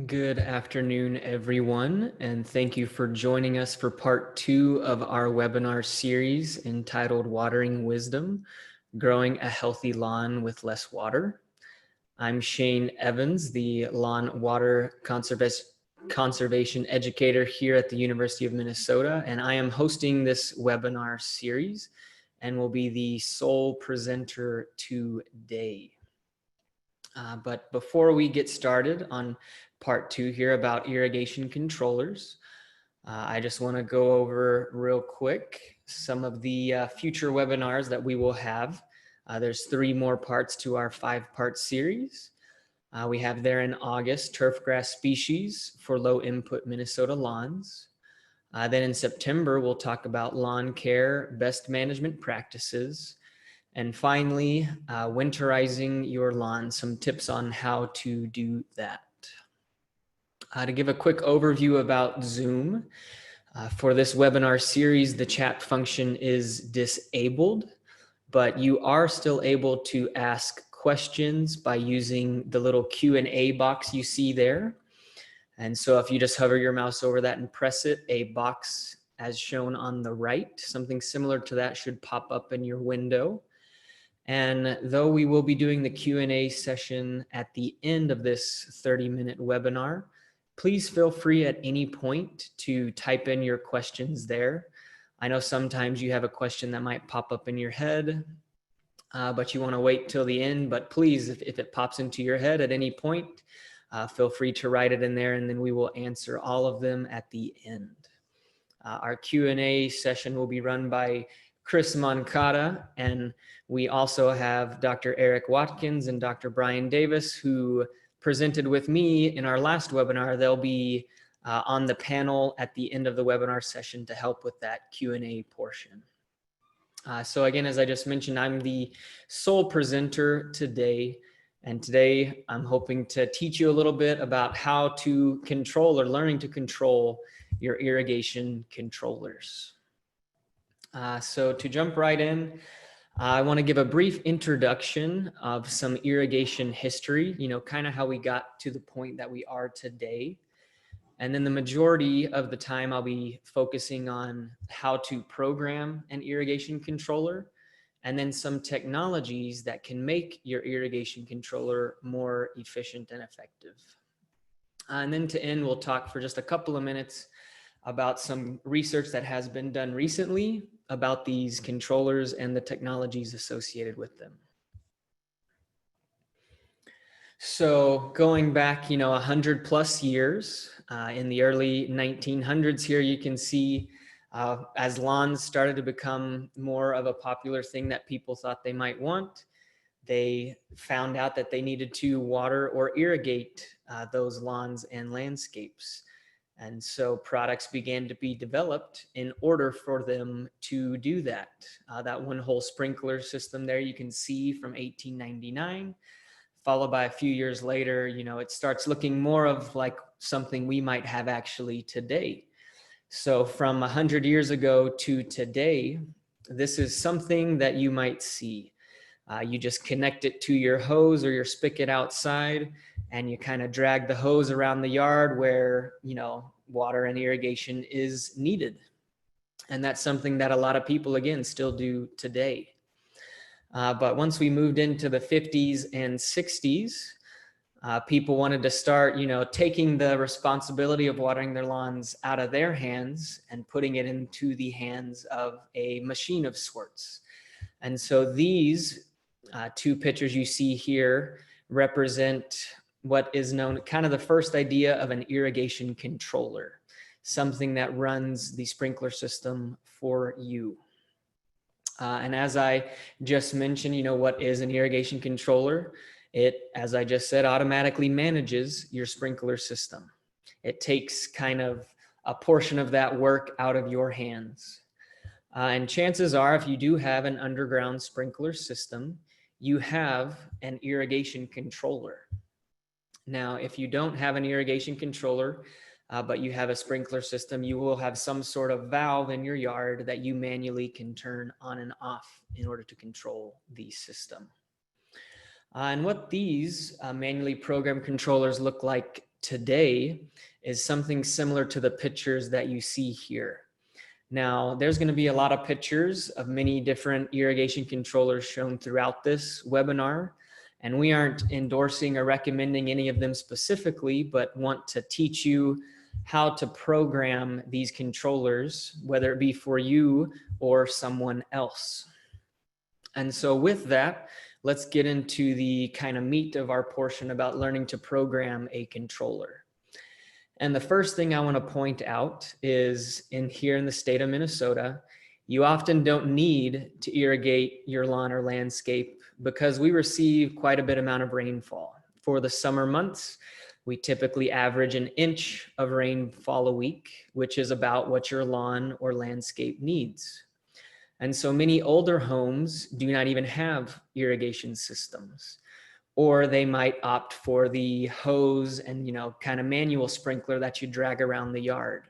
Good afternoon, everyone, and thank you for joining us for part 2 of our webinar series entitled Watering Wisdom, Growing a Healthy Lawn with Less Water. I'm Shane Evans, the Lawn Water Conservation Educator here at the University of Minnesota, and I am hosting this webinar series and will be the sole presenter today. But before we get started on part 2 here about irrigation controllers, I just want to go over real quick some of the future webinars that we will have. There's 3 more parts to our 5-part series. We have there in August, turfgrass species for low input Minnesota lawns. Then in September, we'll talk about lawn care, best management practices. And finally, winterizing your lawn, some tips on how to do that. To give a quick overview about Zoom, for this webinar series, the chat function is disabled, but you are still able to ask questions by using the little Q&A box you see there. And so if you just hover your mouse over that and press it, a box as shown on the right, something similar to that should pop up in your window. And though we will be doing the Q&A session at the end of this 30-minute webinar, please feel free at any point to type in your questions there. I know sometimes you have a question that might pop up in your head, but you want to wait till the end. But please, if it pops into your head at any point, feel free to write it in there, and then we will answer all of them at the end. Our Q&A session will be run by Chris Moncada, and we also have Dr. Eric Watkins and Dr. Brian Davis, who presented with me in our last webinar. They'll be on the panel at the end of the webinar session to help with that Q&A portion. So again, as I just mentioned, I'm the sole presenter today, and today I'm hoping to teach you a little bit about how to control or learning to control your irrigation controllers. So to jump right in, I want to give a brief introduction of some irrigation history, kind of how we got to the point that we are today. And then the majority of the time I'll be focusing on how to program an irrigation controller, and then some technologies that can make your irrigation controller more efficient and effective. And then to end, we'll talk for just a couple of minutes about some research that has been done recently about these controllers and the technologies associated with them. So going back, 100 plus years, in the early 1900s here, you can see as lawns started to become more of a popular thing that people thought they might want, they found out that they needed to water or irrigate those lawns and landscapes. And so products began to be developed in order for them to do that. That one whole sprinkler system there you can see from 1899, followed by a few years later, it starts looking more of like something we might have actually today. So from 100 years ago to today, this is something that you might see. You just connect it to your hose or your spigot outside, and you kind of drag the hose around the yard where, water and irrigation is needed. And that's something that a lot of people, again, still do today. But once we moved into the 50s and 60s, people wanted to start, taking the responsibility of watering their lawns out of their hands and putting it into the hands of a machine of sorts. And so these 2 pictures you see here represent what is known kind of the first idea of an irrigation controller, something that runs the sprinkler system for you. And as I just mentioned, what is an irrigation controller? It, as I just said, automatically manages your sprinkler system. It takes kind of a portion of that work out of your hands. And chances are, if you do have an underground sprinkler system, you have an irrigation controller. Now, if you don't have an irrigation controller, but you have a sprinkler system, you will have some sort of valve in your yard that you manually can turn on and off in order to control the system. And what these manually programmed controllers look like today is something similar to the pictures that you see here. Now, there's going to be a lot of pictures of many different irrigation controllers shown throughout this webinar, and we aren't endorsing or recommending any of them specifically, but want to teach you how to program these controllers, whether it be for you or someone else. And so with that, let's get into the kind of meat of our portion about learning to program a controller. And the first thing I want to point out is here in the state of Minnesota, you often don't need to irrigate your lawn or landscape because we receive quite a bit amount of rainfall. For the summer months, we typically average an inch of rainfall a week, which is about what your lawn or landscape needs. And so many older homes do not even have irrigation systems, or they might opt for the hose and, kind of manual sprinkler that you drag around the yard.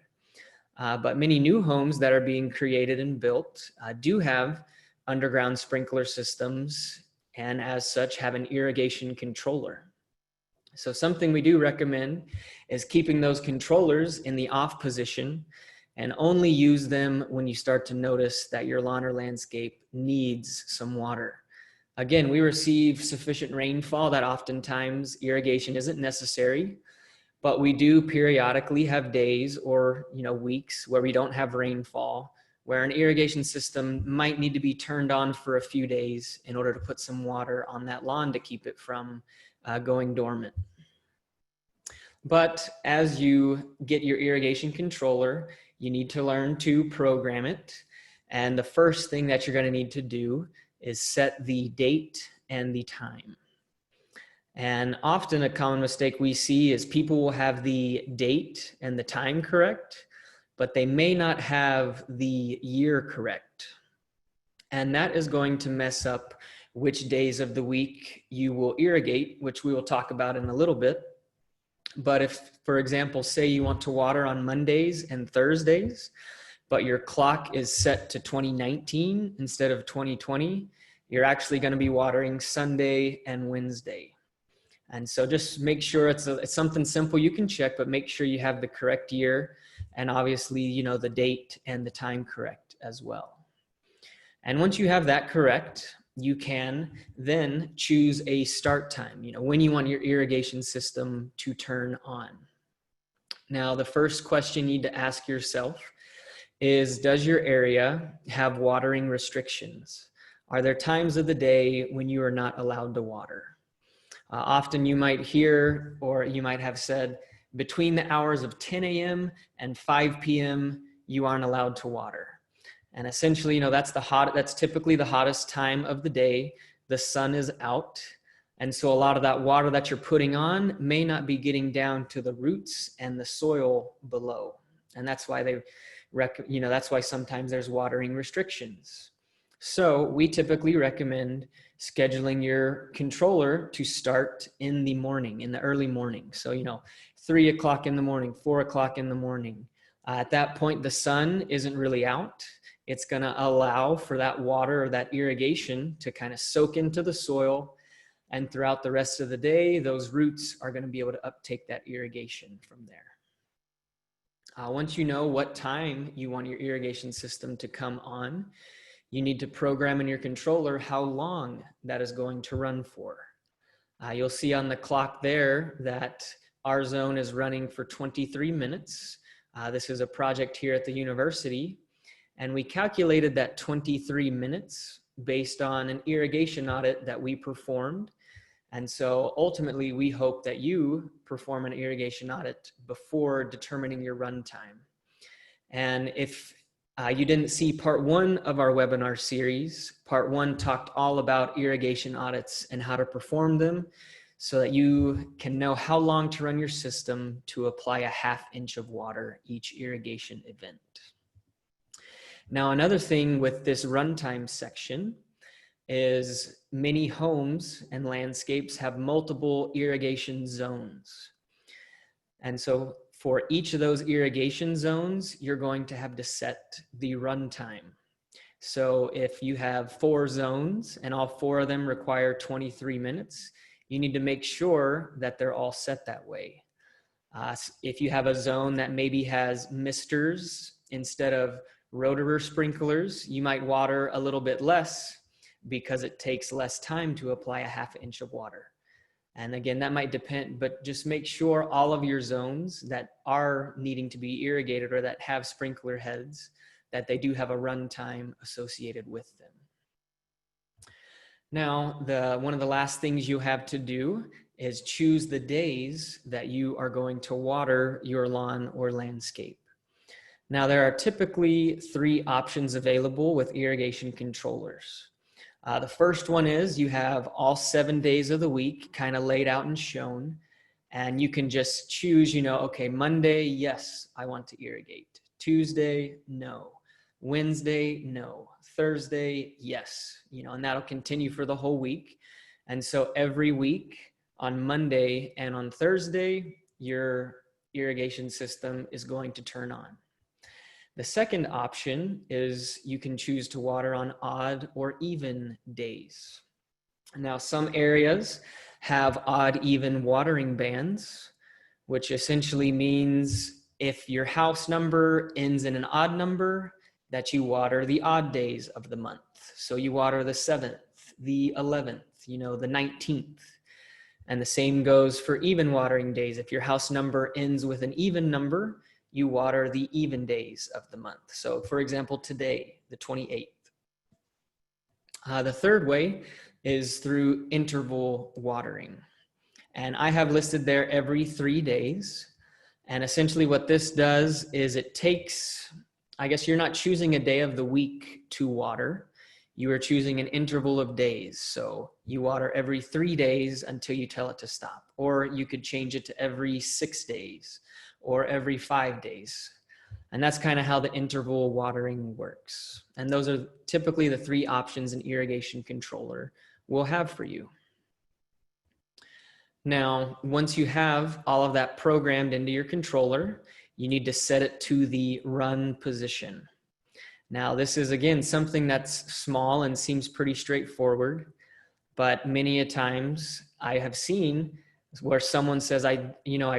But many new homes that are being created and built do have underground sprinkler systems, and as such have an irrigation controller. So something we do recommend is keeping those controllers in the off position and only use them when you start to notice that your lawn or landscape needs some water. Again, we receive sufficient rainfall that oftentimes irrigation isn't necessary, but we do periodically have days or weeks where we don't have rainfall, where an irrigation system might need to be turned on for a few days in order to put some water on that lawn to keep it from going dormant. But as you get your irrigation controller, you need to learn to program it. And the first thing that you're going to need to do is set the date and the time. And often a common mistake we see is people will have the date and the time correct, but they may not have the year correct. And that is going to mess up which days of the week you will irrigate, which we will talk about in a little bit. But if, for example, say you want to water on Mondays and Thursdays, but your clock is set to 2019 instead of 2020, you're actually going to be watering Sunday and Wednesday. And so just make sure it's something simple you can check, but make sure you have the correct year and obviously, the date and the time correct as well. And once you have that correct, you can then choose a start time, when you want your irrigation system to turn on. Now, the first question you need to ask yourself is, does your area have watering restrictions? Are there times of the day when you are not allowed to water? Often you might hear, or you might have said, between the hours of 10 a.m. and 5 p.m., you aren't allowed to water. And essentially, that's typically the hottest time of the day. The sun is out. And so a lot of that water that you're putting on may not be getting down to the roots and the soil below. And that's why that's why sometimes there's watering restrictions. So we typically recommend scheduling your controller to start in the morning, in the early morning. So, 3 o'clock in the morning, 4 o'clock in the morning. At that point, the sun isn't really out. It's going to allow for that water or that irrigation to kind of soak into the soil. And throughout the rest of the day, those roots are going to be able to uptake that irrigation from there. Once you know what time you want your irrigation system to come on, you need to program in your controller how long that is going to run for. You'll see on the clock there that our zone is running for 23 minutes. This is a project here at the university, and we calculated that 23 minutes based on an irrigation audit that we performed. And so ultimately, we hope that you perform an irrigation audit before determining your run time. And if you didn't see part 1 of our webinar series, part 1 talked all about irrigation audits and how to perform them so that you can know how long to run your system to apply a 1/2 inch of water each irrigation event. Now, another thing with this runtime section is many homes and landscapes have multiple irrigation zones. And so for each of those irrigation zones, you're going to have to set the runtime. So if you have 4 zones and all 4 of them require 23 minutes, you need to make sure that they're all set that way. If you have a zone that maybe has misters instead of rotorer sprinklers, you might water a little bit less because it takes less time to apply a ½ inch of water. And again, that might depend, but just make sure all of your zones that are needing to be irrigated or that have sprinkler heads, that they do have a runtime associated with them. Now, one of the last things you have to do is choose the days that you are going to water your lawn or landscape. Now, there are typically 3 options available with irrigation controllers. The first one is you have all 7 days of the week kind of laid out and shown, and you can just choose, okay, Monday, yes, I want to irrigate. Tuesday, no. Wednesday, no. Thursday, yes. And that'll continue for the whole week. And so every week on Monday and on Thursday, your irrigation system is going to turn on. The second option is you can choose to water on odd or even days. Now, some areas have odd even watering bands, which essentially means if your house number ends in an odd number, that you water the odd days of the month. So you water the 7th, the 11th, the 19th. And the same goes for even watering days. If your house number ends with an even number, you water the even days of the month. So for example, today, the 28th. The third way is through interval watering. And I have listed there every 3 days. And essentially what this does is it takes, I guess you're not choosing a day of the week to water. You are choosing an interval of days. So you water every 3 days until you tell it to stop. Or you could change it to every 6 days or every 5 days. And that's kind of how the interval watering works. And those are typically the 3 options an irrigation controller will have for you. Now, once you have all of that programmed into your controller, you need to set it to the run position. Now, this is, again, something that's small and seems pretty straightforward, but many a times I have seen where someone says, I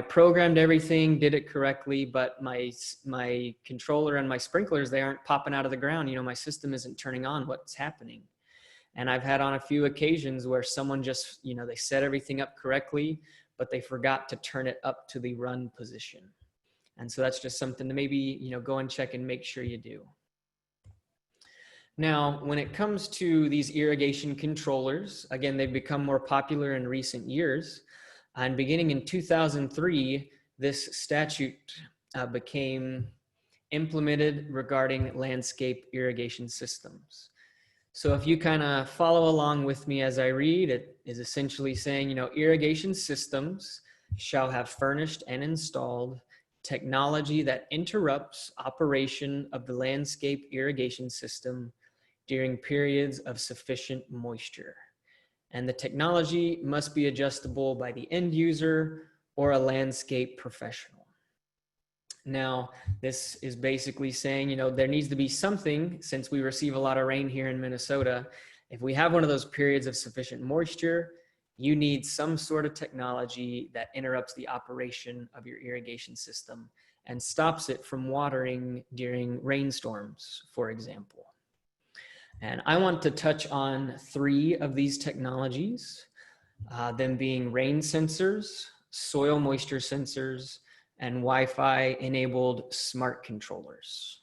programmed everything, did it correctly, but my controller and my sprinklers, they aren't popping out of the ground. My system isn't turning on. What's happening? And I've had on a few occasions where someone just, they set everything up correctly, but they forgot to turn it up to the run position. And so that's just something to maybe, go and check and make sure you do. Now, when it comes to these irrigation controllers, again, they've become more popular in recent years. And beginning in 2003, this statute became implemented regarding landscape irrigation systems. So if you kind of follow along with me as I read, it is essentially saying, irrigation systems shall have furnished and installed technology that interrupts operation of the landscape irrigation system during periods of sufficient moisture. And the technology must be adjustable by the end user or a landscape professional. Now, this is basically saying, there needs to be something, since we receive a lot of rain here in Minnesota. If we have one of those periods of sufficient moisture, you need some sort of technology that interrupts the operation of your irrigation system and stops it from watering during rainstorms, for example. And I want to touch on 3 of these technologies, them being rain sensors, soil moisture sensors, and Wi-Fi enabled smart controllers.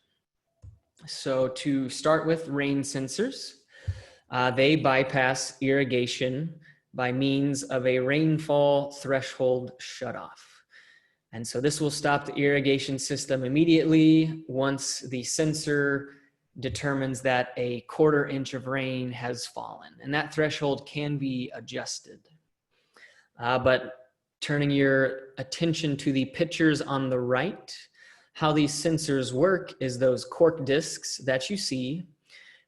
So to start with rain sensors, they bypass irrigation by means of a rainfall threshold shutoff. And so this will stop the irrigation system immediately once the sensor determines that a 1/4 inch of rain has fallen. And that threshold can be adjusted. But turning your attention to the pictures on the right, how these sensors work is those cork discs that you see.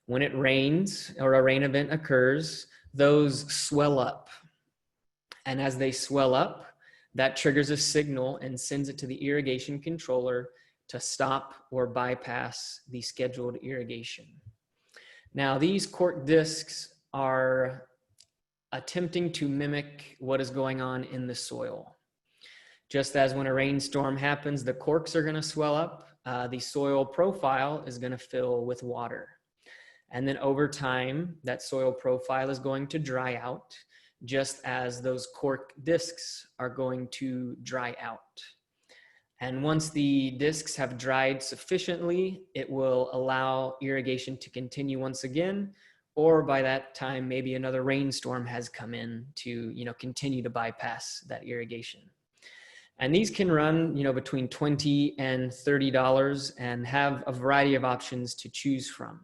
When it rains or a rain event occurs, those swell up. And as they swell up, that triggers a signal and sends it to the irrigation controller to stop or bypass the scheduled irrigation. Now, these cork discs are attempting to mimic what is going on in the soil. Just as when a rainstorm happens, the corks are going to swell up, the soil profile is going to fill with water. And then over time, that soil profile is going to dry out, just as those cork discs are going to dry out. And once the discs have dried sufficiently, it will allow irrigation to continue once again, or by that time, maybe another rainstorm has come in to, continue to bypass that irrigation. And these can run, between $20 and $30 and have a variety of options to choose from.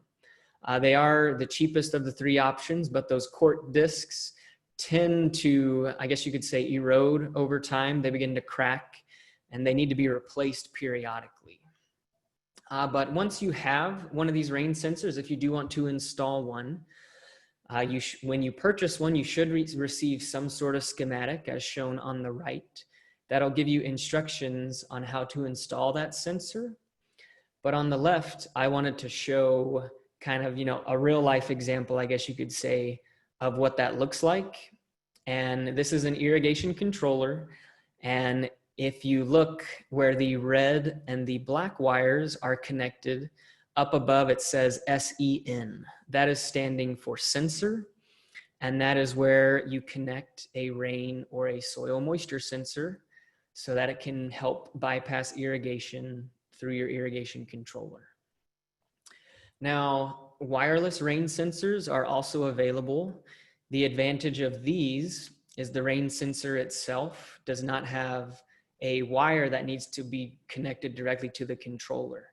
They are the cheapest of the three options, but those cork discs tend to, I guess you could say, erode over time. They begin to crack and they need to be replaced periodically. But once you have one of these rain sensors, if you do want to install one, when you purchase one, you should receive some sort of schematic as shown on the right. That'll give you instructions on how to install that sensor. But on the left, I wanted to show kind of, a real life example, I guess you could say, of what that looks like. And this is an irrigation controller. And if you look where the red and the black wires are connected, up above it says SEN. That is standing for sensor. And that is where you connect a rain or a soil moisture sensor so that it can help bypass irrigation through your irrigation controller. Now, wireless rain sensors are also available. The advantage of these is the rain sensor itself does not have a wire that needs to be connected directly to the controller.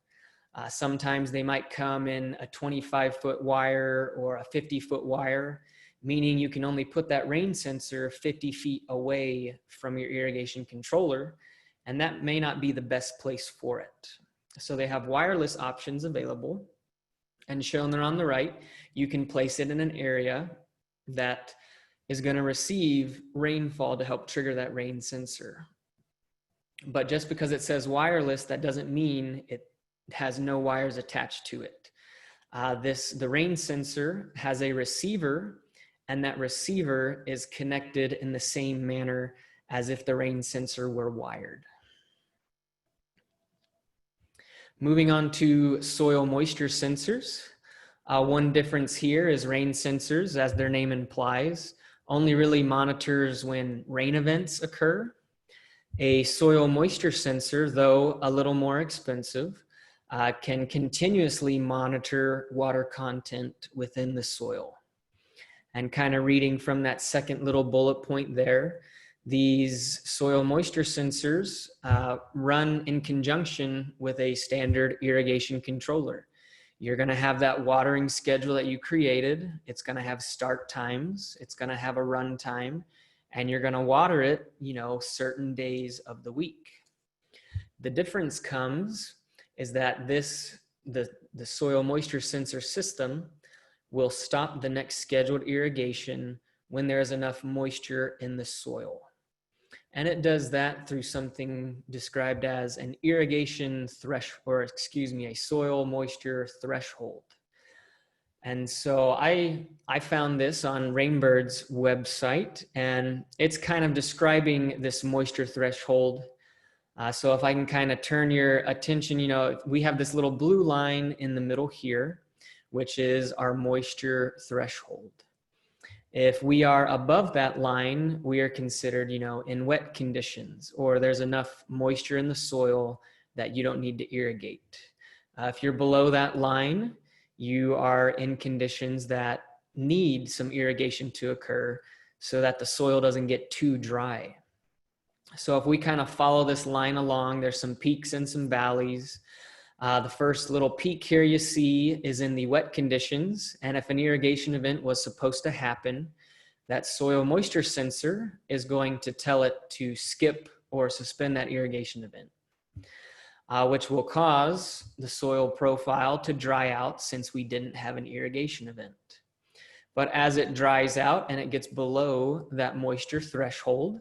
Sometimes they might come in a 25-foot wire or a 50-foot wire, meaning you can only put that rain sensor 50 feet away from your irrigation controller, and that may not be the best place for it. So they have wireless options available, and shown there on the right, you can place it in an area that is going to receive rainfall to help trigger that rain sensor. But just because it says wireless, that doesn't mean it has no wires attached to it. The rain sensor has a receiver, and that receiver is connected in the same manner as if the rain sensor were wired. Moving on to soil moisture sensors. One difference here is rain sensors, as their name implies, only really monitors when rain events occur. A soil moisture sensor, though a little more expensive, can continuously monitor water content within the soil. And kind of reading from that second little bullet point there, these soil moisture sensors run in conjunction with a standard irrigation controller. You're going to have that watering schedule that you created. It's going to have start times. It's going to have a run time. And you're going to water it, certain days of the week. The difference comes is that the soil moisture sensor system will stop the next scheduled irrigation when there is enough moisture in the soil. And it does that through something described as an irrigation a soil moisture threshold. And so I found this on Rainbird's website, and it's kind of describing this moisture threshold. So if I can kind of turn your attention, we have this little blue line in the middle here, which is our moisture threshold. If we are above that line, we are considered, in wet conditions, or there's enough moisture in the soil that you don't need to irrigate. If you're below that line, you are in conditions that need some irrigation to occur so that the soil doesn't get too dry. So if we kind of follow this line along, there's some peaks and some valleys. The first little peak here you see is in the wet conditions. And if an irrigation event was supposed to happen, that soil moisture sensor is going to tell it to skip or suspend that irrigation event, which will cause the soil profile to dry out since we didn't have an irrigation event. But as it dries out and it gets below that moisture threshold,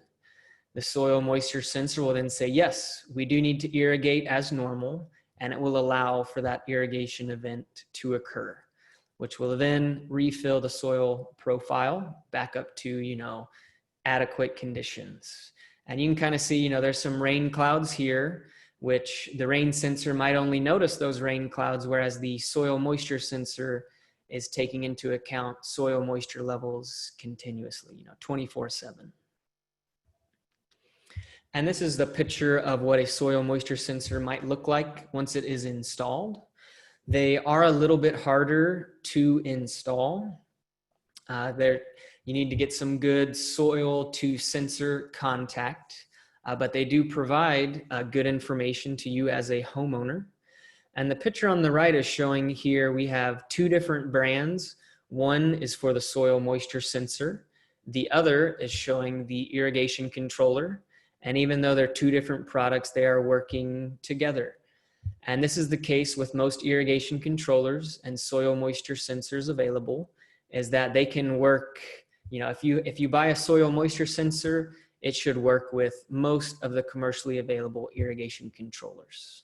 the soil moisture sensor will then say, yes, we do need to irrigate as normal, and it will allow for that irrigation event to occur, which will then refill the soil profile back up to, adequate conditions. And you can kind of see, you know, there's some rain clouds here, which the rain sensor might only notice those rain clouds, whereas the soil moisture sensor is taking into account soil moisture levels continuously, you know, 24/7. And this is the picture of what a soil moisture sensor might look like once it is installed. They are a little bit harder to install. You need to get some good soil to sensor contact, but they do provide good information to you as a homeowner. And the picture on the right is showing here we have two different brands. One is for the soil moisture sensor. The other is showing the irrigation controller. And even though they're two different products, they are working together. And this is the case with most irrigation controllers and soil moisture sensors available, is that they can work, you know, if you buy a soil moisture sensor, it should work with most of the commercially available irrigation controllers.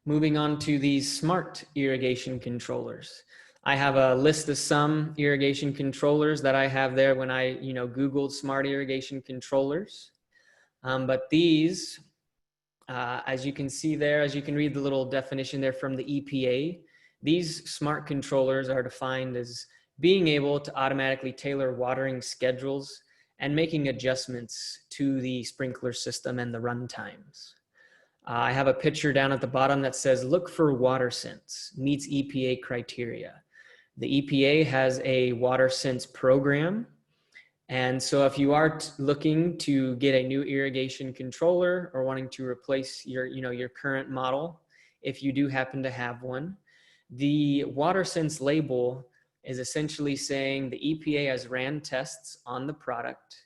Moving on to these smart irrigation controllers. I have a list of some irrigation controllers that I have there when I, you know, Googled smart irrigation controllers. But these, as you can see there, as you can read the little definition there from the EPA, these smart controllers are defined as being able to automatically tailor watering schedules and making adjustments to the sprinkler system and the run times. I have a picture down at the bottom that says, look for water sense, meets EPA criteria. The EPA has a water sense program. And so if you are looking to get a new irrigation controller or wanting to replace your current model, if you do happen to have one, the water sense label is essentially saying the EPA has ran tests on the product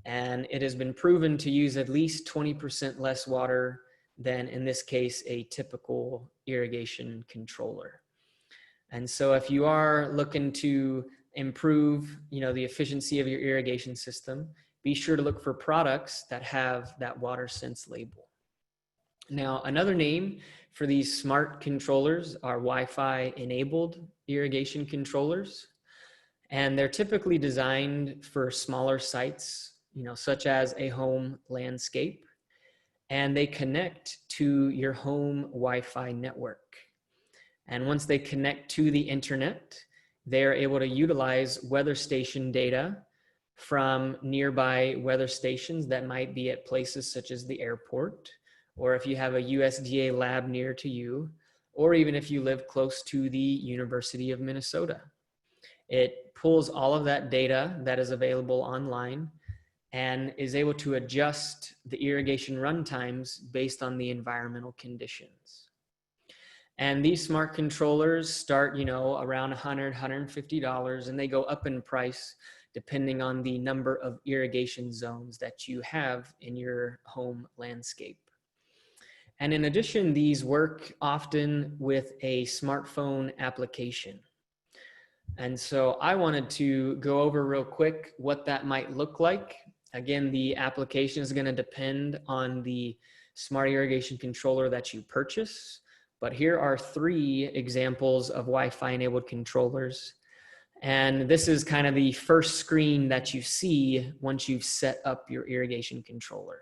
and it has been proven to use at least 20% less water than, in this case, a typical irrigation controller. And so if you are looking to improve, you know, the efficiency of your irrigation system, be sure to look for products that have that water sense label. Now, another name for these smart controllers are Wi-Fi enabled irrigation controllers. And they're typically designed for smaller sites, you know, such as a home landscape. And they connect to your home Wi-Fi network. And once they connect to the internet, they are able to utilize weather station data from nearby weather stations that might be at places such as the airport, or if you have a USDA lab near to you, or even if you live close to the University of Minnesota. It pulls all of that data that is available online and is able to adjust the irrigation run times based on the environmental conditions. And these smart controllers start, you know, around $100, $150, and they go up in price depending on the number of irrigation zones that you have in your home landscape. And in addition, these work often with a smartphone application. And so I wanted to go over real quick what that might look like. Again, the application is going to depend on the smart irrigation controller that you purchase. But here are 3 examples of Wi-Fi enabled controllers. And this is kind of the first screen that you see once you've set up your irrigation controller.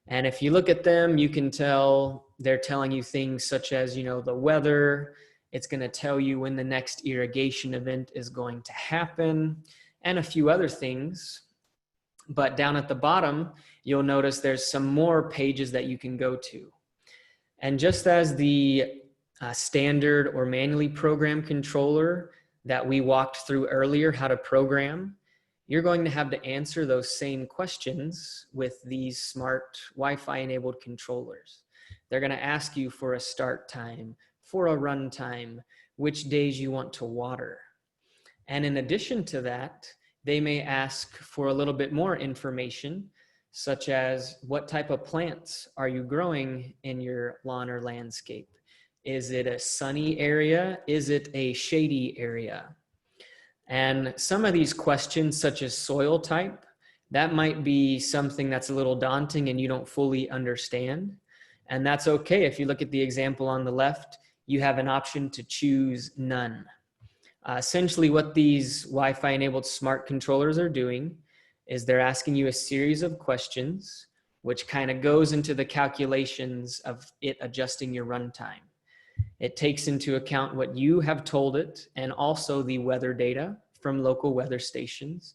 And if you look at them, you can tell they're telling you things such as, you know, the weather. It's going to tell you when the next irrigation event is going to happen and a few other things. But down at the bottom, you'll notice there's some more pages that you can go to. And just as the standard or manually programmed controller that we walked through earlier, how to program, you're going to have to answer those same questions with these smart Wi-Fi enabled controllers. They're going to ask you for a start time, for a run time, which days you want to water. And in addition to that, they may ask for a little bit more information, such as what type of plants are you growing in your lawn or landscape? Is it a sunny area? Is it a shady area? And some of these questions, such as soil type, that might be something that's a little daunting and you don't fully understand. And that's okay. If you look at the example on the left, you have an option to choose none. Essentially what these Wi-Fi enabled smart controllers are doing is they're asking you a series of questions, which kind of goes into the calculations of it adjusting your runtime. It takes into account what you have told it and also the weather data from local weather stations,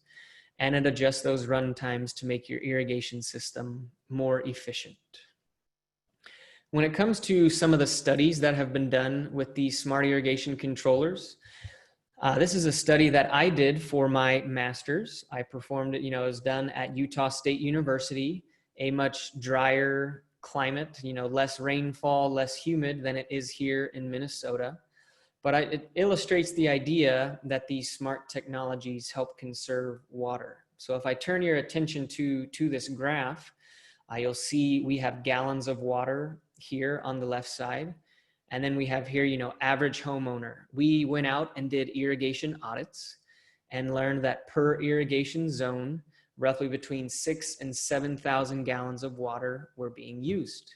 and it adjusts those run times to make your irrigation system more efficient. When it comes to some of the studies that have been done with these smart irrigation controllers, this is a study that I did for my master's. I performed it, it was done at Utah State University, a much drier climate, less rainfall, less humid than it is here in Minnesota. But it illustrates the idea that these smart technologies help conserve water. So if I turn your attention to this graph, you'll see we have gallons of water here on the left side. And then we have here, average homeowner. We went out and did irrigation audits and learned that per irrigation zone, roughly between 6,000 and 7,000 gallons of water were being used.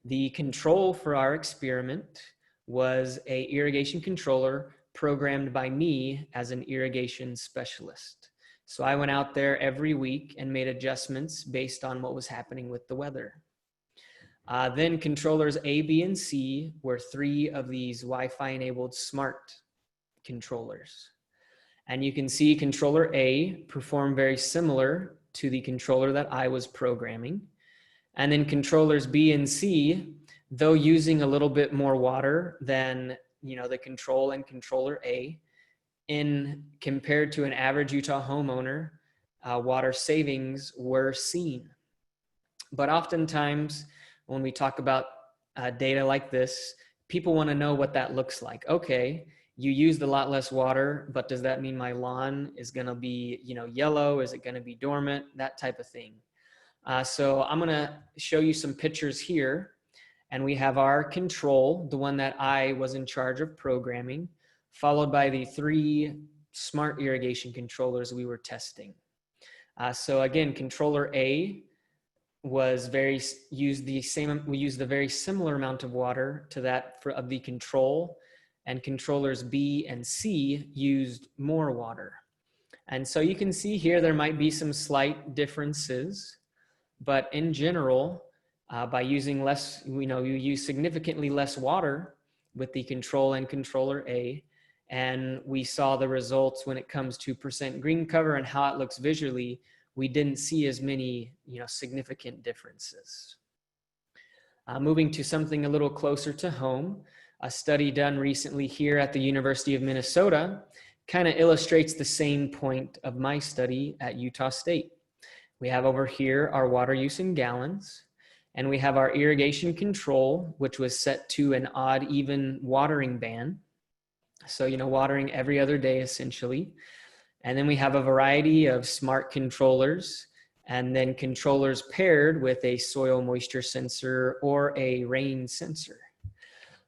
The control for our experiment was an irrigation controller programmed by me as an irrigation specialist. So I went out there every week and made adjustments based on what was happening with the weather. Then controllers A, B, and C were 3 of these Wi-Fi enabled smart controllers. And you can see controller A performed very similar to the controller that I was programming. And then controllers B and C, though using a little bit more water than the control and controller A, compared to an average Utah homeowner, water savings were seen. But oftentimes, when we talk about data like this, people want to know what that looks like. Okay, you used a lot less water, but does that mean my lawn is going to be, yellow? Is it going to be dormant? That type of thing. So I'm going to show you some pictures here. And we have our control, the one that I was in charge of programming, followed by the 3 smart irrigation controllers we were testing. So again, controller A was we used the very similar amount of water to that of the control, and controllers B and C used more water. And so you can see here there might be some slight differences, but in general, by using less, you use significantly less water with the control and controller A, and we saw the results when it comes to percent green cover and how it looks visually. We didn't see as many, significant differences. Moving to something a little closer to home, a study done recently here at the University of Minnesota kind of illustrates the same point of my study at Utah State. We have over here our water use in gallons, and we have our irrigation control, which was set to an odd even watering ban. So, watering every other day essentially. And then we have a variety of smart controllers, and then controllers paired with a soil moisture sensor or a rain sensor.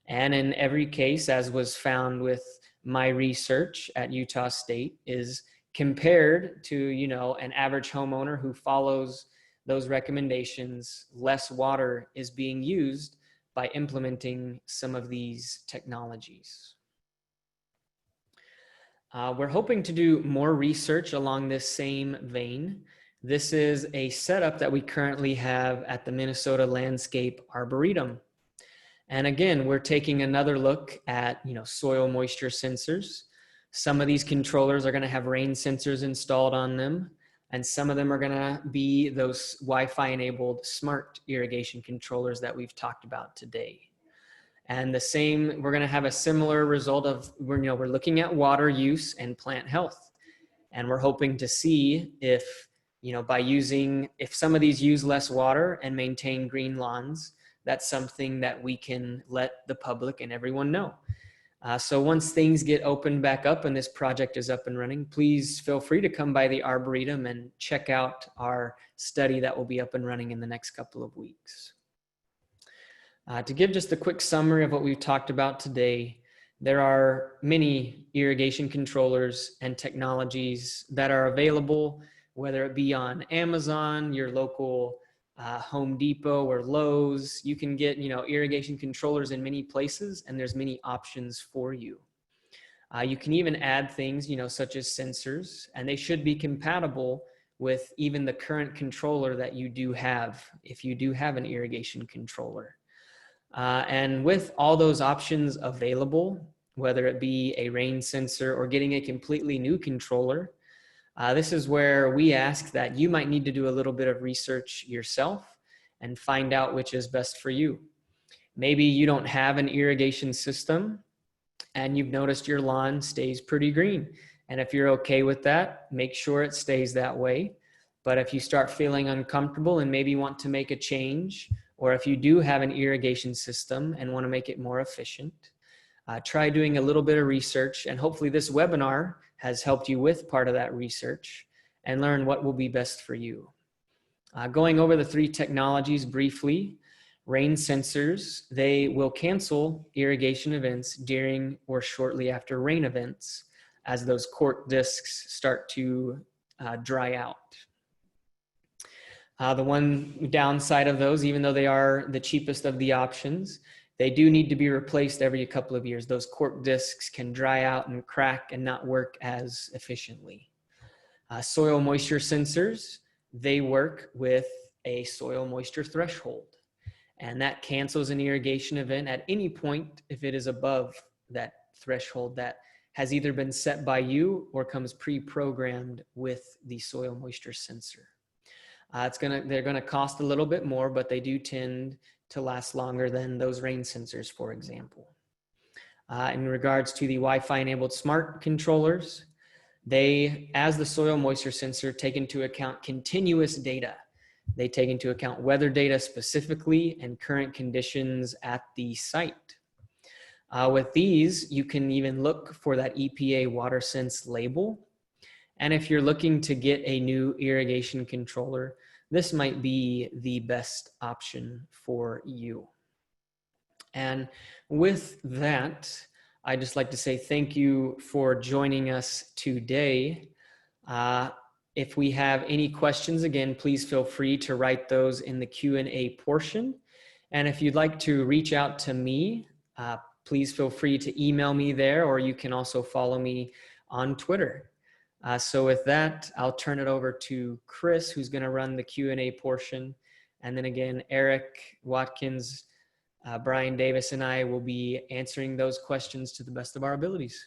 And in every case, as was found with my research at Utah State, is compared to, an average homeowner who follows those recommendations, less water is being used by implementing some of these technologies. We're hoping to do more research along this same vein. This is a setup that we currently have at the Minnesota Landscape Arboretum. And again, we're taking another look at, soil moisture sensors. Some of these controllers are going to have rain sensors installed on them, and some of them are going to be those Wi-Fi enabled smart irrigation controllers that we've talked about today. And we're going to have a similar result of, we're looking at water use and plant health. And we're hoping to see if, if some of these use less water and maintain green lawns, that's something that we can let the public and everyone know. So once things get opened back up and this project is up and running, please feel free to come by the Arboretum and check out our study that will be up and running in the next couple of weeks. To give just a quick summary of what we've talked about today, there are many irrigation controllers and technologies that are available, whether it be on Amazon, your local Home Depot or Lowe's. You can get, irrigation controllers in many places, and there's many options for you. You can even add things, such as sensors, and they should be compatible with even the current controller that you do have, if you do have an irrigation controller. And with all those options available, whether it be a rain sensor or getting a completely new controller, this is where we ask that you might need to do a little bit of research yourself and find out which is best for you. Maybe you don't have an irrigation system and you've noticed your lawn stays pretty green. And if you're okay with that, make sure it stays that way. But if you start feeling uncomfortable and maybe want to make a change, or if you do have an irrigation system and want to make it more efficient, try doing a little bit of research, and hopefully this webinar has helped you with part of that research and learn what will be best for you. Going over the 3 technologies briefly, rain sensors, they will cancel irrigation events during or shortly after rain events as those quart discs start to dry out. The one downside of those, even though they are the cheapest of the options, they do need to be replaced every couple of years. Those quart discs can dry out and crack and not work as efficiently. Soil moisture sensors, they work with a soil moisture threshold, and that cancels an irrigation event at any point if it is above that threshold that has either been set by you or comes pre-programmed with the soil moisture sensor. They're gonna cost a little bit more, but they do tend to last longer than those rain sensors, for example. In regards to the Wi-Fi enabled smart controllers, they, as the soil moisture sensor, take into account continuous data. They take into account weather data specifically and current conditions at the site. With these, you can even look for that EPA WaterSense label. And if you're looking to get a new irrigation controller, this might be the best option for you. And with that, I'd just like to say thank you for joining us today. If we have any questions, again, please feel free to write those in the Q&A portion. And if you'd like to reach out to me, please feel free to email me there, or you can also follow me on Twitter. So with that, I'll turn it over to Chris, who's going to run the Q&A portion. And then again, Eric Watkins, Brian Davis, and I will be answering those questions to the best of our abilities.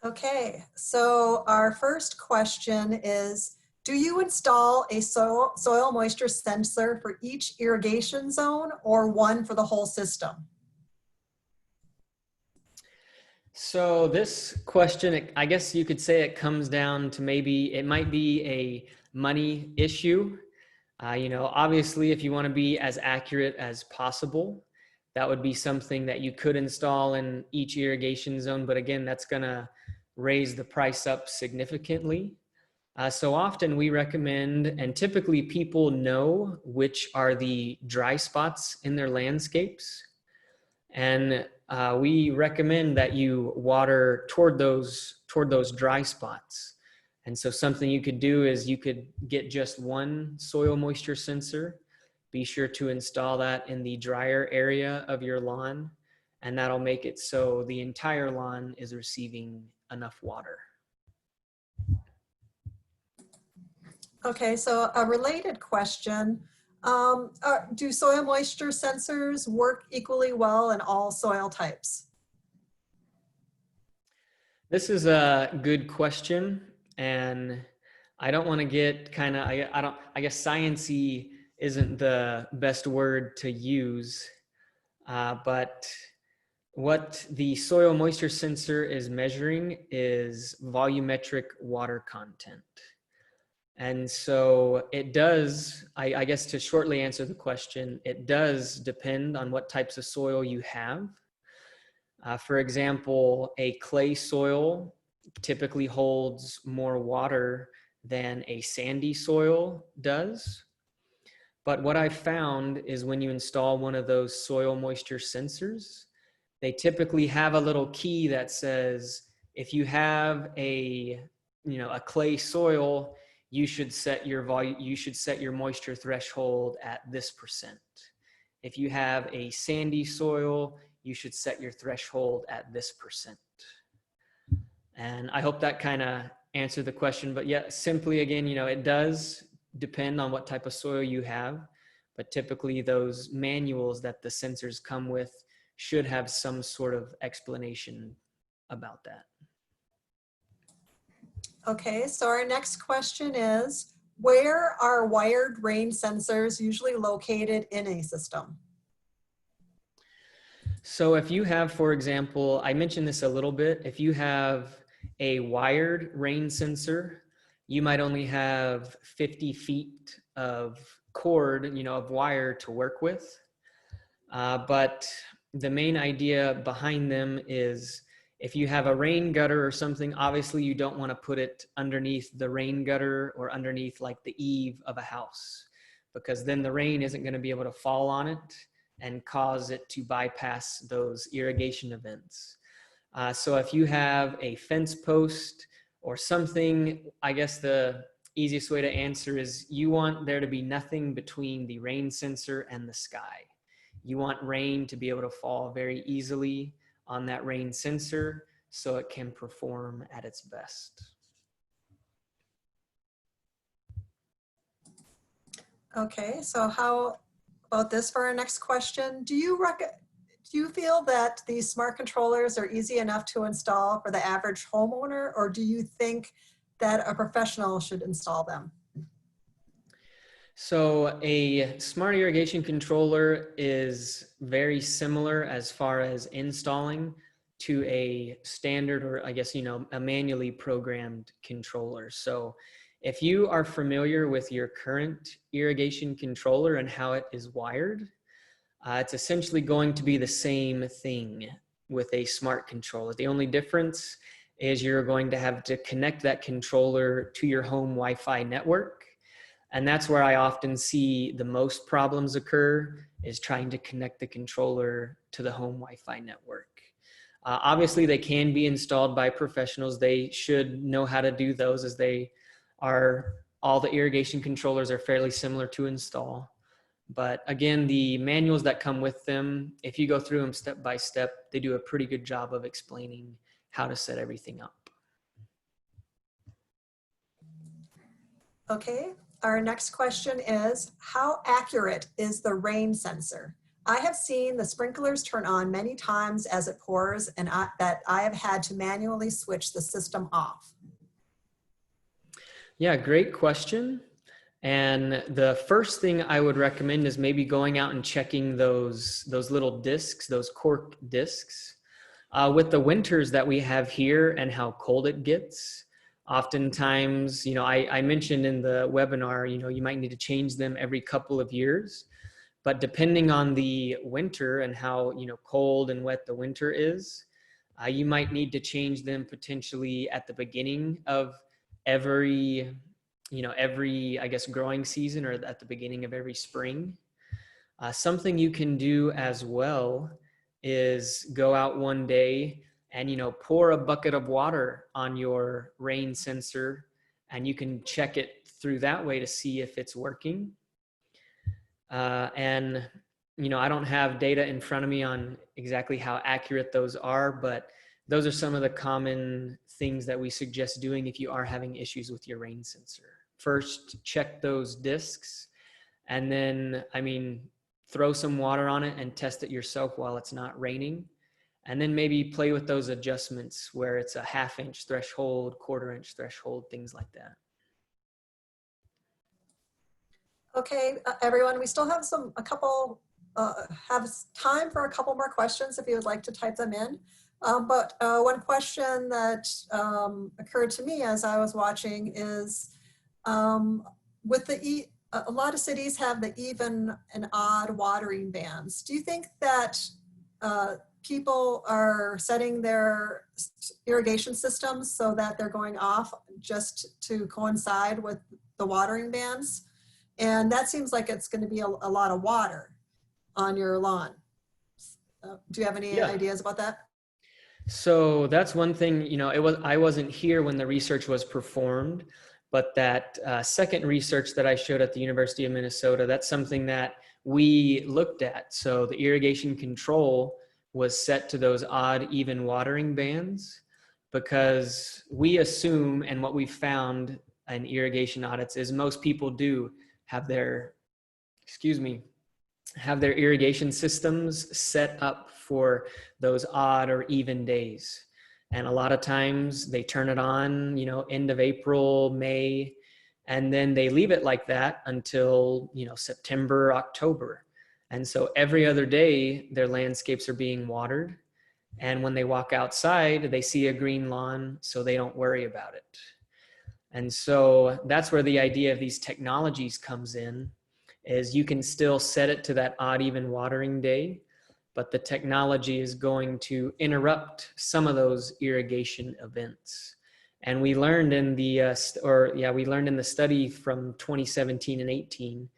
Okay, so our first question is, do you install a soil moisture sensor for each irrigation zone or one for the whole system? So this question, I guess you could say it comes down to maybe it might be a money issue. You know, obviously, if you want to be as accurate as possible, that would be something that you could install in each irrigation zone. But again, that's going to raise the price up significantly. So often we recommend, and typically people know which are the dry spots in their landscapes. And we recommend that you water toward those dry spots. And so something you could do is you could get just one soil moisture sensor. Be sure to install that in the drier area of your lawn, and that'll make it so the entire lawn is receiving enough water. Okay, so a related question. Do soil moisture sensors work equally well in all soil types? This is a good question, and I don't want to get kind of, I guess science-y isn't the best word to use, but what the soil moisture sensor is measuring is volumetric water content. And so it does, I guess to shortly answer the question, it does depend on what types of soil you have. For example, a clay soil typically holds more water than a sandy soil does. But what I've found is when you install one of those soil moisture sensors, they typically have a little key that says, if you have a clay soil, you should set your moisture threshold at this %. If you have a sandy soil, you should set your threshold at this %. And I hope that kind of answer the question, but yeah, simply again, it does depend on what type of soil you have, but typically those manuals that the sensors come with should have some sort of explanation about that. Okay, so our next question is, where are wired rain sensors usually located in a system? So if you have, for example, I mentioned this a little bit, if you have a wired rain sensor, you might only have 50 feet of cord, of wire to work with. But the main idea behind them is if you have a rain gutter or something, obviously you don't want to put it underneath the rain gutter or underneath like the eave of a house, because then the rain isn't going to be able to fall on it and cause it to bypass those irrigation events. So if you have a fence post or something, I guess the easiest way to answer is you want there to be nothing between the rain sensor and the sky. You want rain to be able to fall very easily on that rain sensor so it can perform at its best. Okay, so how about this for our next question? Do you feel that these smart controllers are easy enough to install for the average homeowner, or do you think that a professional should install them? So a smart irrigation controller is very similar as far as installing to a standard, or I guess, a manually programmed controller. So if you are familiar with your current irrigation controller and how it is wired, it's essentially going to be the same thing with a smart controller. The only difference is you're going to have to connect that controller to your home Wi-Fi network. And that's where I often see the most problems occur, is trying to connect the controller to the home Wi-Fi network. Obviously, they can be installed by professionals. They should know how to do those, as all the irrigation controllers are fairly similar to install. But again, the manuals that come with them, if you go through them step by step, they do a pretty good job of explaining how to set everything up. Okay, our next question is, how accurate is the rain sensor? I have seen the sprinklers turn on many times as it pours, and that I have had to manually switch the system off. Yeah, great question. And the first thing I would recommend is maybe going out and checking those little discs, those cork discs. With the winters that we have here and how cold it gets, oftentimes, I mentioned in the webinar, you might need to change them every couple of years. But depending on the winter and how, cold and wet the winter is, you might need to change them potentially at the beginning of every, I guess, growing season, or at the beginning of every spring. Something you can do as well is go out one day and, pour a bucket of water on your rain sensor, and you can check it through that way to see if it's working. And, I don't have data in front of me on exactly how accurate those are, but those are some of the common things that we suggest doing if you are having issues with your rain sensor. First, check those discs, and then, throw some water on it and test it yourself while it's not raining. And then maybe play with those adjustments where it's a 1/2 inch threshold, 1/4 inch threshold, things like that. Okay, everyone, we still have have time for a couple more questions if you would like to type them in. But one question that occurred to me as I was watching is, with a lot of cities have the even and odd watering bans. Do you think that people are setting their irrigation systems so that they're going off just to coincide with the watering bans? And that seems like it's going to be a lot of water on your lawn. Do you have any ideas about that? So that's one thing, I wasn't here when the research was performed, but that second research that I showed at the University of Minnesota, that's something that we looked at. So the irrigation control was set to those odd, even watering bands. because we assume, and what we've found in irrigation audits is most people do have their, have their irrigation systems set up for those odd or even days. And a lot of times they turn it on, end of April, May, and then they leave it like that until, September, October. And so every other day their landscapes are being watered. And when they walk outside, they see a green lawn, so they don't worry about it. And so that's where the idea of these technologies comes in, is you can still set it to that odd even watering day, but the technology is going to interrupt some of those irrigation events. And we learned in the we learned in the study from 2017 and 18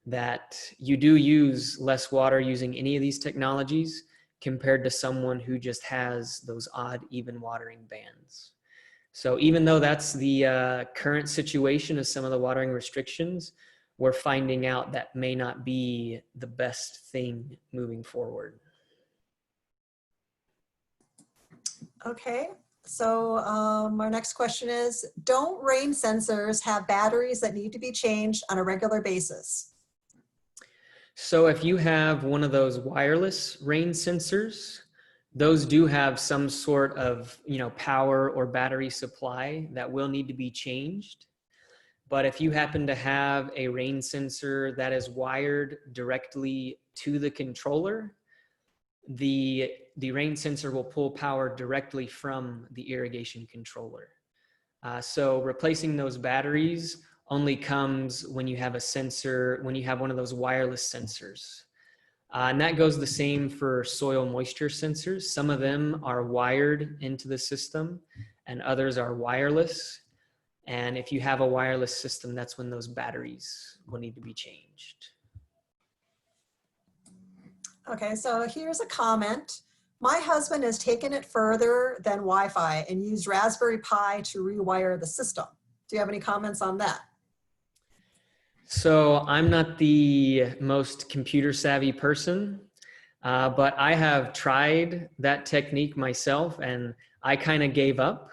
that you do use less water using any of these technologies compared to someone who just has those odd even watering bands. So even though that's the current situation of some of the watering restrictions, we're finding out that may not be the best thing moving forward. Okay, so our next question is, don't rain sensors have batteries that need to be changed on a regular basis? So if you have one of those wireless rain sensors, those do have some sort of, power or battery supply that will need to be changed. But if you happen to have a rain sensor that is wired directly to the controller, the rain sensor will pull power directly from the irrigation controller. So replacing those batteries only comes when you have a sensor, when you have one of those wireless sensors. And that goes the same for soil moisture sensors. Some of them are wired into the system and others are wireless. And if you have a wireless system, that's when those batteries will need to be changed. Okay, so here's a comment. My husband has taken it further than Wi-Fi and used Raspberry Pi to rewire the system. Do you have any comments on that? So I'm not the most computer savvy person, but I have tried that technique myself and I kind of gave up.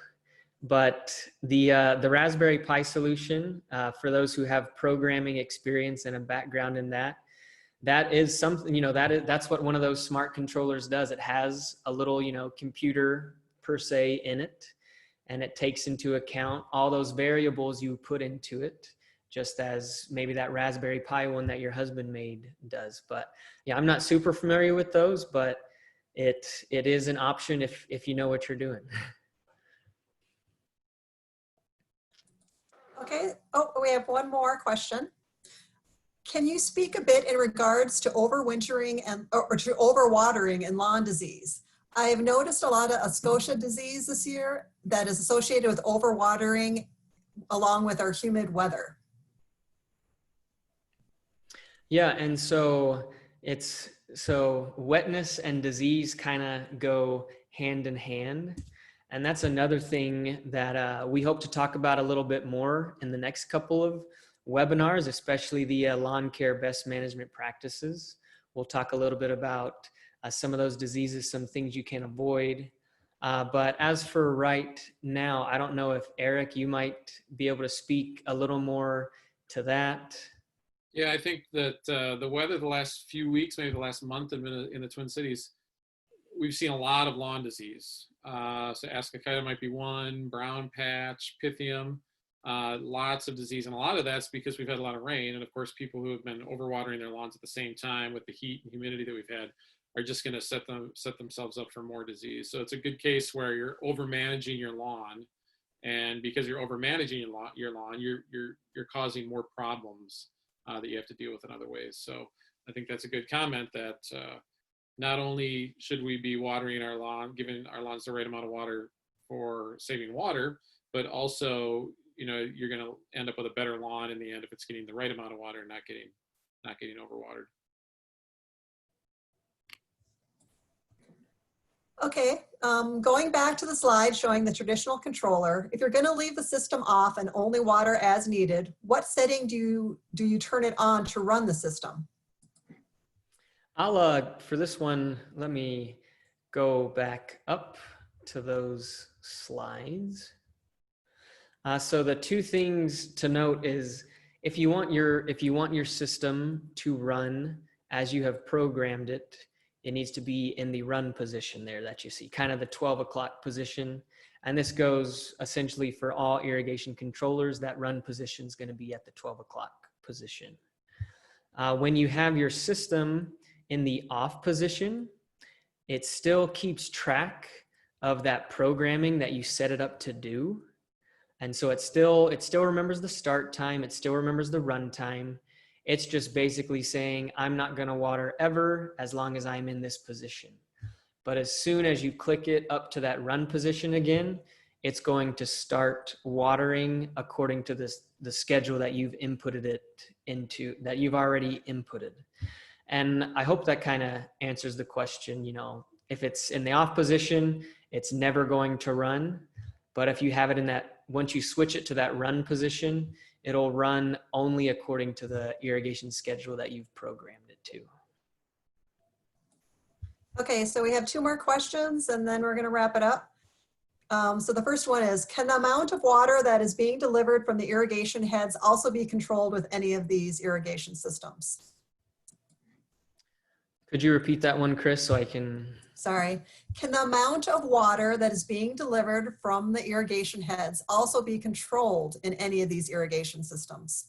But the Raspberry Pi solution, for those who have programming experience and a background in that, that is something, that's what one of those smart controllers does. It has a little, computer per se in it, and it takes into account all those variables you put into it, just as maybe that Raspberry Pi one that your husband made does. But yeah, I'm not super familiar with those, but it is an option if you know what you're doing. Okay, oh, we have one more question. Can you speak a bit in regards to overwintering or to overwatering and lawn disease? I have noticed a lot of Scotia disease this year that is associated with overwatering along with our humid weather. Yeah, and so wetness and disease kind of go hand in hand. And that's another thing that we hope to talk about a little bit more in the next couple of webinars, especially the lawn care best management practices. We'll talk a little bit about some of those diseases, some things you can avoid. But as for right now, I don't know if Eric, you might be able to speak a little more to that. Yeah, I think that the weather the last few weeks, maybe the last month in the Twin Cities, we've seen a lot of lawn disease. So ascochyta might be one, brown patch, pythium, lots of disease. And a lot of that's because we've had a lot of rain. And of course, people who have been overwatering their lawns at the same time with the heat and humidity that we've had are just going to set themselves up for more disease. So it's a good case where you're over managing your lawn. And because you're over managing your lawn, you're causing more problems that you have to deal with in other ways. So I think that's a good comment that not only should we be watering our lawn, giving our lawns the right amount of water for saving water, but also, you're going to end up with a better lawn in the end if it's getting the right amount of water and not getting overwatered. Okay, going back to the slide showing the traditional controller, if you're going to leave the system off and only water as needed, what setting do you turn it on to run the system? For this one, let me go back up to those slides. So the two things to note is if you want your system to run as you have programmed it, it needs to be in the run position there that you see, kind of the 12 o'clock position. And this goes essentially for all irrigation controllers. That run position is going to be at the 12 o'clock position. When you have your system in the off position, it still keeps track of that programming that you set it up to do. And so it still remembers the start time. It still remembers the run time. It's just basically saying, I'm not going to water ever as long as I'm in this position. But as soon as you click it up to that run position again, it's going to start watering according to the schedule that you've inputted it into, that you've already inputted. And I hope that kind of answers the question. You know, if it's in the off position, it's never going to run. But if you have it in that, once you switch it to that run position, it'll run only according to the irrigation schedule that you've programmed it to. Okay, so we have two more questions and then we're going to wrap it up. So the first one is, can the amount of water that is being delivered from the irrigation heads also be controlled with any of these irrigation systems? Could you repeat that one, Chris, so I can... Sorry. Can the amount of water that is being delivered from the irrigation heads also be controlled in any of these irrigation systems?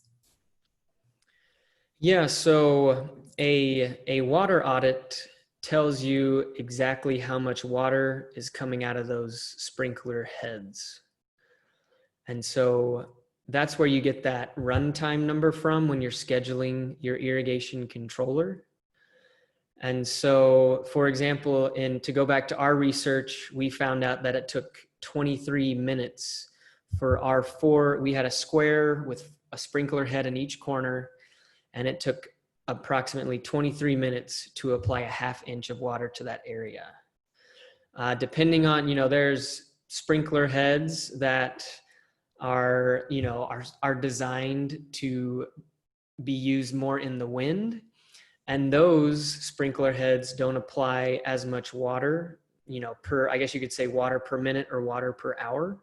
Yeah, so a water audit tells you exactly how much water is coming out of those sprinkler heads. And so that's where you get that runtime number from when you're scheduling your irrigation controller. And so, for example, to go back to our research, we found out that it took 23 minutes for we had a square with a sprinkler head in each corner, and it took approximately 23 minutes to apply a ½ inch of water to that area. Depending on, there's sprinkler heads that are designed to be used more in the wind. And those sprinkler heads don't apply as much water, I guess you could say water per minute or water per hour.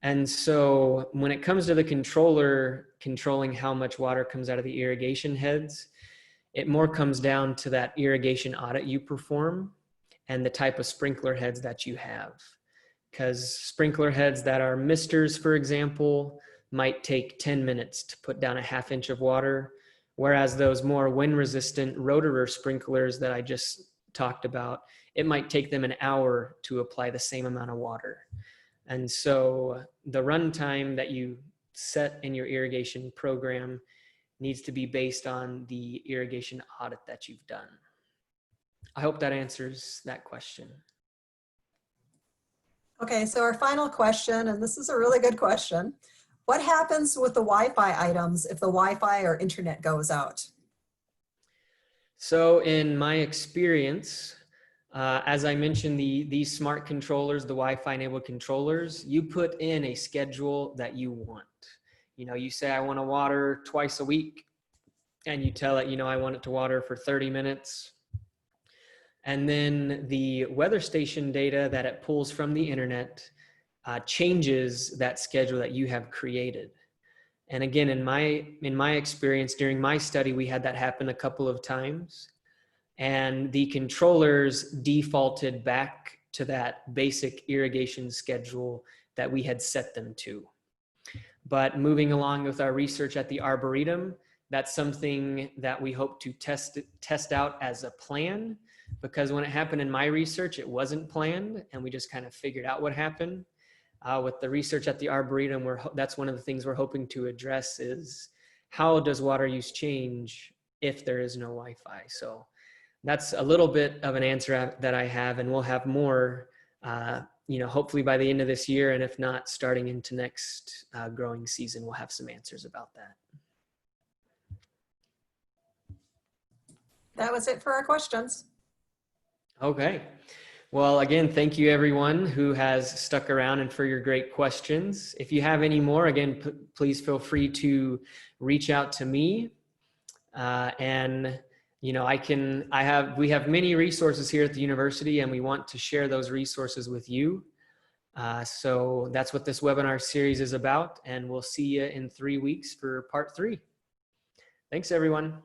And so when it comes to the controller controlling how much water comes out of the irrigation heads, it more comes down to that irrigation audit you perform and the type of sprinkler heads that you have. Because sprinkler heads that are misters, for example, might take 10 minutes to put down a ½ inch of water. Whereas those more wind-resistant rotorer sprinklers that I just talked about, it might take them an hour to apply the same amount of water. And so the runtime that you set in your irrigation program needs to be based on the irrigation audit that you've done. I hope that answers that question. Okay, so our final question, and this is a really good question. What happens with the Wi-Fi items if the Wi-Fi or internet goes out? So in my experience, as I mentioned, these smart controllers, the Wi-Fi enabled controllers, you put in a schedule that you want. You say, I want to water twice a week, and you tell it, I want it to water for 30 minutes. And then the weather station data that it pulls from the internet changes that schedule that you have created. And again, in my experience during my study, we had that happen a couple of times, and the controllers defaulted back to that basic irrigation schedule that we had set them to. But moving along with our research at the Arboretum, that's something that we hope to test out as a plan, because when it happened in my research, it wasn't planned, and we just kind of figured out what happened. With the research at the Arboretum, that's one of the things we're hoping to address is how does water use change if there is no Wi-Fi? So that's a little bit of an answer that I have, and we'll have more, hopefully by the end of this year, and if not, starting into next growing season, we'll have some answers about that. That was it for our questions. Okay. Well, again, thank you everyone who has stuck around and for your great questions. If you have any more, again, please feel free to reach out to me. We have many resources here at the university, and we want to share those resources with you. So that's what this webinar series is about, and we'll see you in 3 weeks for part 3. Thanks, everyone.